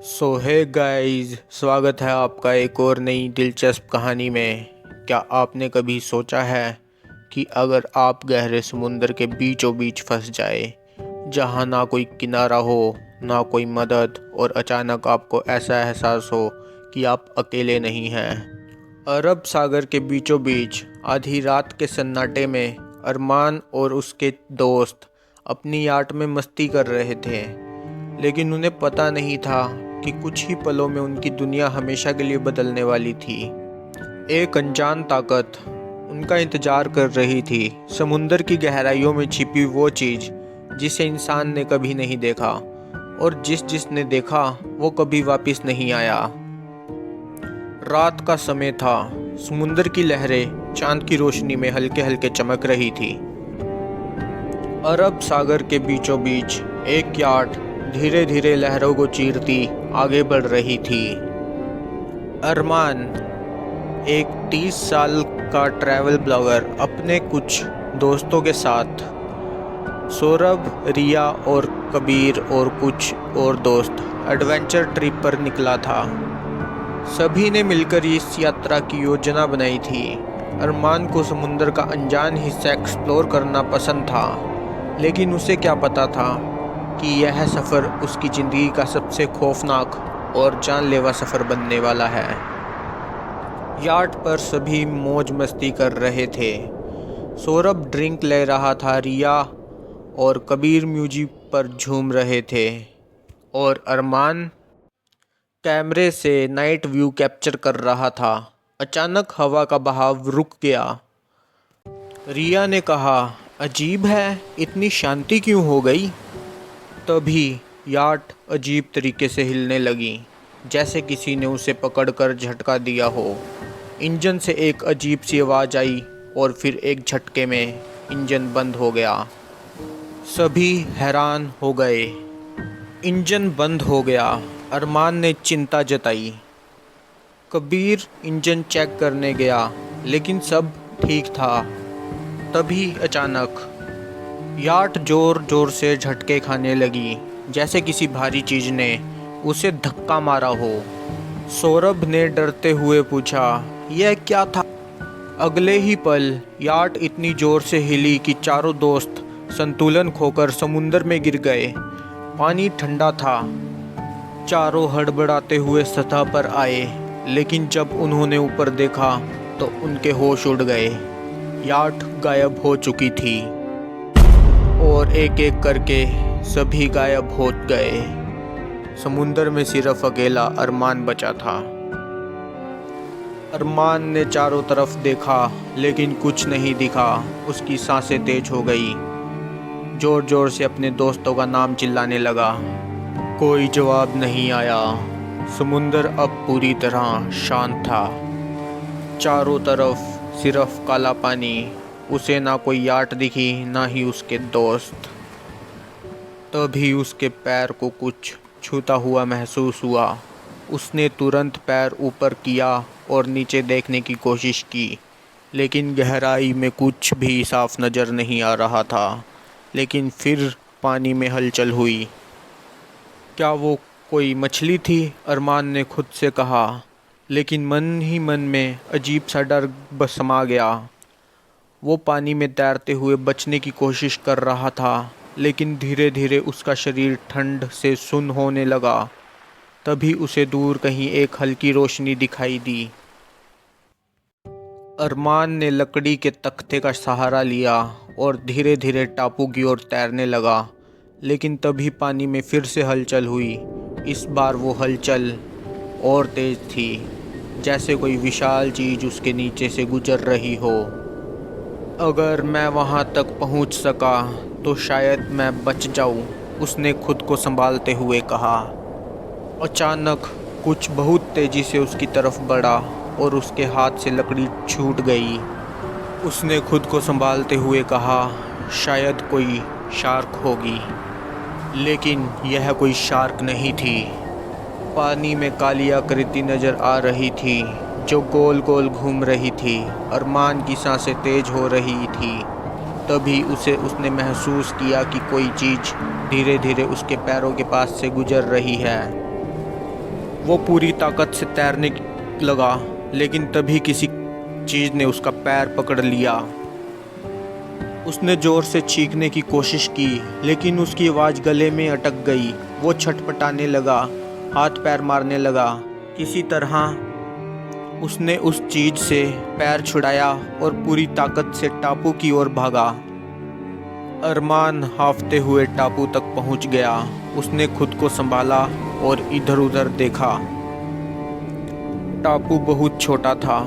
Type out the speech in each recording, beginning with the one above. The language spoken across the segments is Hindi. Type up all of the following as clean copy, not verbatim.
सो है गाइस, स्वागत है आपका एक और नई दिलचस्प कहानी में। क्या आपने कभी सोचा है कि अगर आप गहरे समुंदर के बीचों बीच फंस जाए, जहां ना कोई किनारा हो, ना कोई मदद, और अचानक आपको ऐसा एहसास हो कि आप अकेले नहीं हैं। अरब सागर के बीचों बीच आधी रात के सन्नाटे में अरमान और उसके दोस्त अपनी याट में मस्ती कर रहे थे, लेकिन उन्हें पता नहीं था कि कुछ ही पलों में उनकी दुनिया हमेशा के लिए बदलने वाली थी। एक अनजान ताकत उनका इंतजार कर रही थी, समुंदर की गहराइयों में छिपी वो चीज़ जिसे इंसान ने कभी नहीं देखा, और जिसने देखा वो कभी वापस नहीं आया। रात का समय था, समुंदर की लहरें चांद की रोशनी में हल्के हल्के चमक रही थी। अरब सागर के बीचों बीच एक याट धीरे धीरे लहरों को चीरती आगे बढ़ रही थी। अरमान, एक 30 साल का ट्रैवल ब्लॉगर, अपने कुछ दोस्तों के साथ, सौरभ, रिया और कबीर और कुछ और दोस्त एडवेंचर ट्रिप पर निकला था। सभी ने मिलकर इस यात्रा की योजना बनाई थी। अरमान को समुंदर का अनजान हिस्सा एक्सप्लोर करना पसंद था, लेकिन उसे क्या पता था कि यह सफ़र उसकी ज़िंदगी का सबसे खौफनाक और जानलेवा सफ़र बनने वाला है। याट पर सभी मौज मस्ती कर रहे थे। सौरभ ड्रिंक ले रहा था, रिया और कबीर म्यूजिक पर झूम रहे थे, और अरमान कैमरे से नाइट व्यू कैप्चर कर रहा था। अचानक हवा का बहाव रुक गया। रिया ने कहा, अजीब है, इतनी शांति क्यों हो गई? तभी याट अजीब तरीके से हिलने लगी, जैसे किसी ने उसे पकड़कर झटका दिया हो। इंजन से एक अजीब सी आवाज़ आई और फिर एक झटके में इंजन बंद हो गया। सभी हैरान हो गए। इंजन बंद हो गया। अरमान ने चिंता जताई। कबीर इंजन चेक करने गया, लेकिन सब ठीक था। तभी अचानक याट जोर जोर से झटके खाने लगी, जैसे किसी भारी चीज़ ने उसे धक्का मारा हो। सौरभ ने डरते हुए पूछा, यह क्या था? अगले ही पल याट इतनी ज़ोर से हिली कि चारों दोस्त संतुलन खोकर समुंदर में गिर गए। पानी ठंडा था। चारों हड़बड़ाते हुए सतह पर आए, लेकिन जब उन्होंने ऊपर देखा तो उनके होश उड़ गए। याट गायब हो चुकी थी, और एक एक करके सभी गायब हो गए। समुंदर में सिर्फ अकेला अरमान बचा था। अरमान ने चारों तरफ देखा, लेकिन कुछ नहीं दिखा। उसकी सांसें तेज हो गई। जोर जोर से अपने दोस्तों का नाम चिल्लाने लगा। कोई जवाब नहीं आया। समुंदर अब पूरी तरह शांत था। चारों तरफ सिर्फ काला पानी। उसे ना कोई याट दिखी, ना ही उसके दोस्त। तभी उसके पैर को कुछ छूता हुआ महसूस हुआ। उसने तुरंत पैर ऊपर किया और नीचे देखने की कोशिश की, लेकिन गहराई में कुछ भी साफ नज़र नहीं आ रहा था। लेकिन फिर पानी में हलचल हुई। क्या वो कोई मछली थी? अरमान ने खुद से कहा, लेकिन मन ही मन में अजीब सा डर बस समा गया। वो पानी में तैरते हुए बचने की कोशिश कर रहा था, लेकिन धीरे धीरे उसका शरीर ठंड से सुन्न होने लगा। तभी उसे दूर कहीं एक हल्की रोशनी दिखाई दी। अरमान ने लकड़ी के तख्ते का सहारा लिया और धीरे धीरे टापू की ओर तैरने लगा, लेकिन तभी पानी में फिर से हलचल हुई। इस बार वो हलचल और तेज़ थी, जैसे कोई विशाल चीज़ उसके नीचे से गुजर रही हो। अगर मैं वहाँ तक पहुँच सका तो शायद मैं बच जाऊँ, उसने खुद को संभालते हुए कहा। अचानक कुछ बहुत तेज़ी से उसकी तरफ बढ़ा और उसके हाथ से लकड़ी छूट गई। उसने खुद को संभालते हुए कहा, शायद कोई शार्क होगी। लेकिन यह कोई शार्क नहीं थी। पानी में काली आकृति नज़र आ रही थी, जो गोल गोल घूम रही थी। अरमान की सांसें तेज हो रही थी। तभी उसने महसूस किया कि कोई चीज़ धीरे धीरे उसके पैरों के पास से गुजर रही है। वो पूरी ताकत से तैरने लगा, लेकिन तभी किसी चीज़ ने उसका पैर पकड़ लिया। उसने ज़ोर से चीखने की कोशिश की, लेकिन उसकी आवाज़ गले में अटक गई। वो छटपटाने लगा, हाथ पैर मारने लगा। किसी तरह उसने उस चीज़ से पैर छुड़ाया और पूरी ताकत से टापू की ओर भागा। अरमान हांफते हुए टापू तक पहुंच गया। उसने खुद को संभाला और इधर उधर देखा। टापू बहुत छोटा था।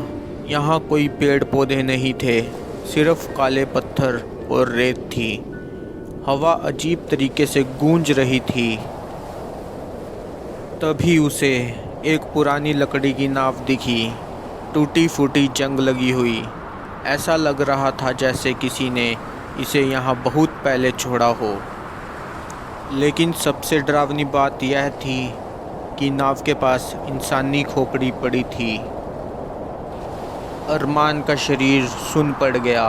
यहाँ कोई पेड़ पौधे नहीं थे, सिर्फ काले पत्थर और रेत थी। हवा अजीब तरीके से गूंज रही थी। तभी उसे एक पुरानी लकड़ी की नाव दिखी, टूटी फूटी जंग लगी हुई। ऐसा लग रहा था जैसे किसी ने इसे यहाँ बहुत पहले छोड़ा हो। लेकिन सबसे डरावनी बात यह थी कि नाव के पास इंसानी खोपड़ी पड़ी थी। अरमान का शरीर सुन्न पड़ गया।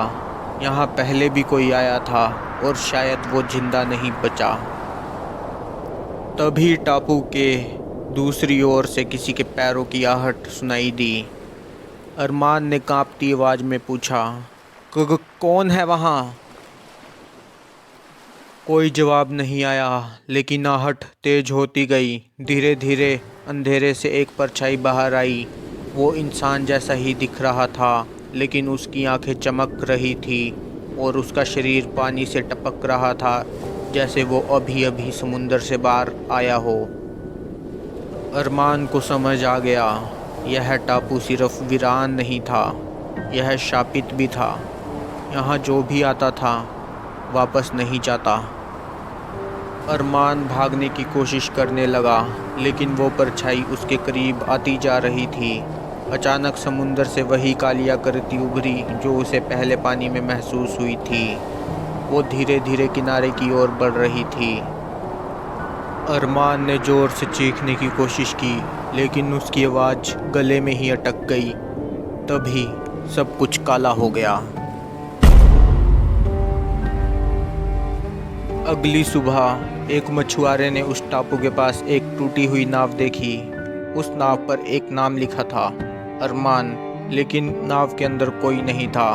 यहाँ पहले भी कोई आया था और शायद वो जिंदा नहीं बचा। तभी टापू के दूसरी ओर से किसी के पैरों की आहट सुनाई दी। अरमान ने कांपती आवाज़ में पूछा, कौन है वहाँ? कोई जवाब नहीं आया, लेकिन आहट तेज होती गई। धीरे धीरे अंधेरे से एक परछाई बाहर आई। वो इंसान जैसा ही दिख रहा था, लेकिन उसकी आंखें चमक रही थी और उसका शरीर पानी से टपक रहा था, जैसे वो अभी अभी समुंदर से बाहर आया हो। अरमान को समझ आ गया, यह टापू सिर्फ वीरान नहीं था, यह शापित भी था। यहाँ जो भी आता था वापस नहीं जाता। अरमान भागने की कोशिश करने लगा, लेकिन वो परछाई उसके करीब आती जा रही थी। अचानक समुंदर से वही काली आकृति उभरी जो उसे पहले पानी में महसूस हुई थी। वो धीरे धीरे किनारे की ओर बढ़ रही थी। अरमान ने ज़ोर से चीखने की कोशिश की, लेकिन उसकी आवाज़ गले में ही अटक गई। तभी सब कुछ काला हो गया। अगली सुबह एक मछुआरे ने उस टापू के पास एक टूटी हुई नाव देखी। उस नाव पर एक नाम लिखा था, अरमान, लेकिन नाव के अंदर कोई नहीं था।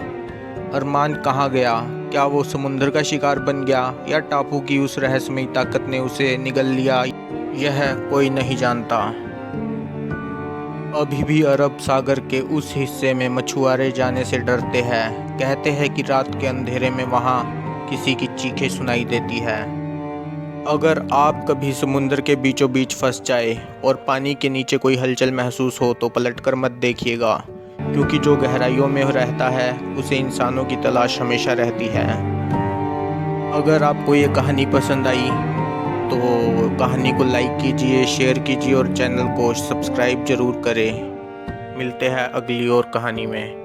अरमान कहाँ गया? क्या वो समुंदर का शिकार बन गया या टापू की उस रहस्यमयी ताकत ने उसे निगल लिया? यह कोई नहीं जानता। अभी भी अरब सागर के उस हिस्से में मछुआरे जाने से डरते हैं। कहते हैं कि रात के अंधेरे में वहाँ किसी की चीखें सुनाई देती है। अगर आप कभी समुंदर के बीचों बीच फंस जाए और पानी के नीचे कोई हलचल महसूस हो तो पलटकर मत देखिएगा, क्योंकि जो गहराइयों में रहता है उसे इंसानों की तलाश हमेशा रहती है। अगर आपको ये कहानी पसंद आई तो कहानी को लाइक कीजिए, शेयर कीजिए और चैनल को सब्सक्राइब ज़रूर करें। मिलते हैं अगली और कहानी में।